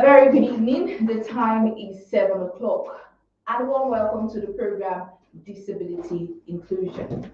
A very good evening. The time is 7 o'clock. And warm welcome to the program Disability Inclusion.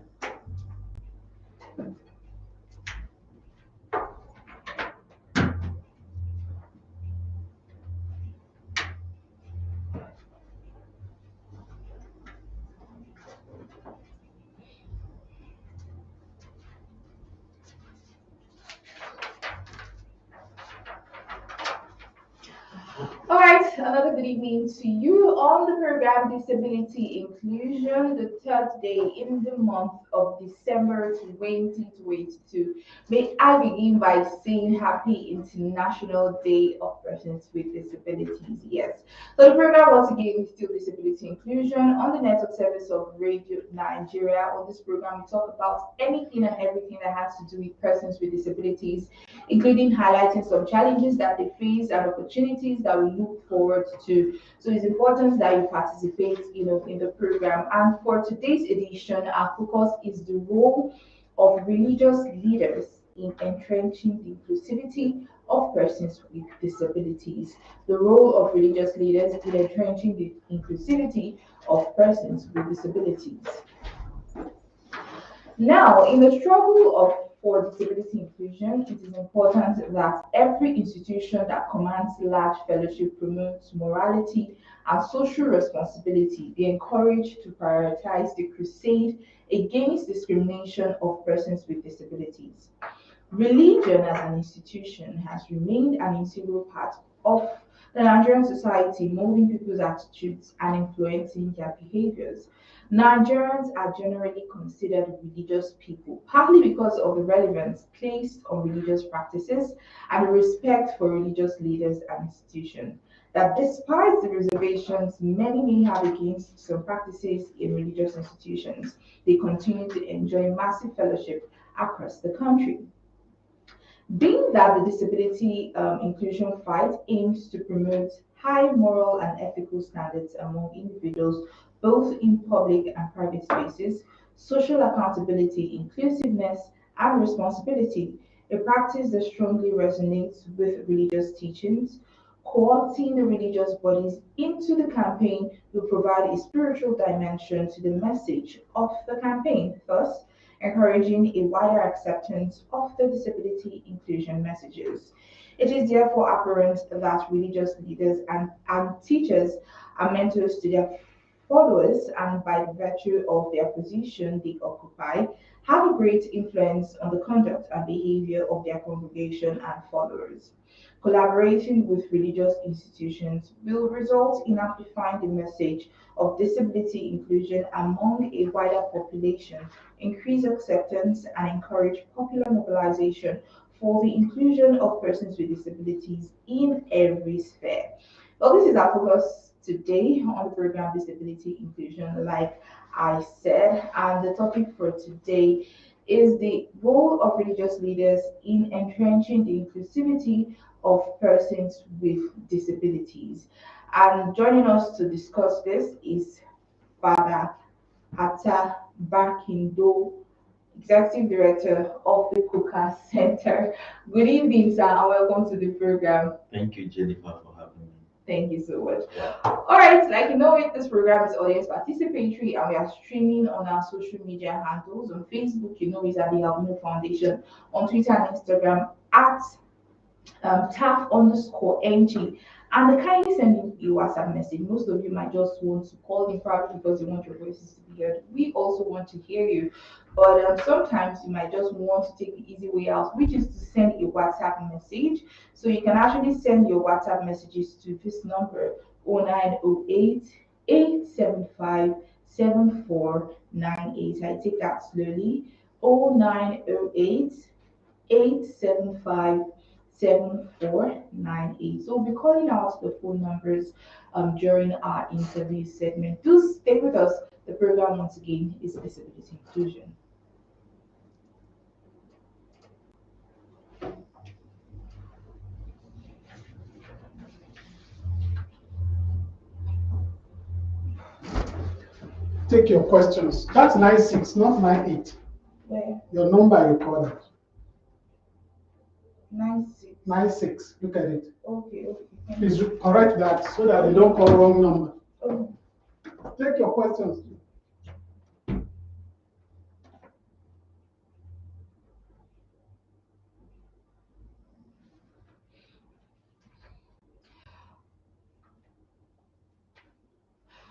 All right, another good evening to you on the program Disability Inclusion, the third day in the month of December 2022. May I begin by saying Happy International Day of Persons with Disabilities. Yes, so the program once again is still Disability Inclusion on the network service of Radio Nigeria. On this program, we talk about anything and everything that has to do with persons with disabilities, including highlighting some challenges that they face and opportunities that we look forward to. So it's important that you participate, in the program. And for today's edition, our focus is the role of religious leaders in entrenching the inclusivity of persons with disabilities. The role of religious leaders in entrenching the inclusivity of persons with disabilities. Now, in the struggle for disability inclusion, it is important that every institution that commands large fellowship promotes morality and social responsibility. They encourage to prioritize the crusade against discrimination of persons with disabilities. Religion as an institution has remained an integral part of the Nigerian society, molding people's attitudes and influencing their behaviors. Nigerians are generally considered religious people, partly because of the relevance placed on religious practices and the respect for religious leaders and institutions. That despite the reservations many may have against some practices in religious institutions, they continue to enjoy massive fellowship across the country. Being that the disability inclusion fight aims to promote high moral and ethical standards among individuals, both in public and private spaces, social accountability, inclusiveness, and responsibility, a practice that strongly resonates with religious teachings. Co-opting the religious bodies into the campaign will provide a spiritual dimension to the message of the campaign, thus encouraging a wider acceptance of the disability inclusion messages. It is therefore apparent that religious leaders and teachers are mentors to their followers, and by virtue of their position they occupy, have a great influence on the conduct and behavior of their congregation and followers. Collaborating with religious institutions will result in amplifying the message of disability inclusion among a wider population, increase acceptance, and encourage popular mobilization for the inclusion of persons with disabilities in every sphere. Well, this is our focus today on the program Disability Inclusion, like I said, and the topic for today is the role of religious leaders in entrenching the inclusivity of persons with disabilities. And joining us to discuss this is Father Atta Bakindo, Executive Director of the Kuka Center. Good evening, sir, and welcome to the program. Thank you, Jennifer, for having me. Thank you so much. All right, like you know it, this program is audience participatory and we are streaming on our social media handles. On Facebook, you know, it's at the Albino Foundation. On Twitter and Instagram at TAF_NG. And kindly send in a WhatsApp message. Most of you might just want to call in probably because you want your voices to be heard. We also want to hear you, but sometimes you might just want to take the easy way out, which is to send a WhatsApp message. So you can actually send your WhatsApp messages to this number 0908 875 7498. I take that slowly 0908 875 7498. So we'll be calling out the phone numbers during our interview segment. Do stay with us. The program once again is disability inclusion. Take your questions. That's 96, not 98. Where? Your number recorded. 96. 96. Look at it. Okay. Please correct that so that they don't call wrong number. Oh. Take your questions.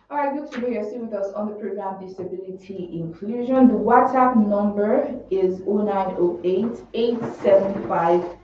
All right, good to know you're still with us on the program Disability Inclusion. The WhatsApp number is 0908 875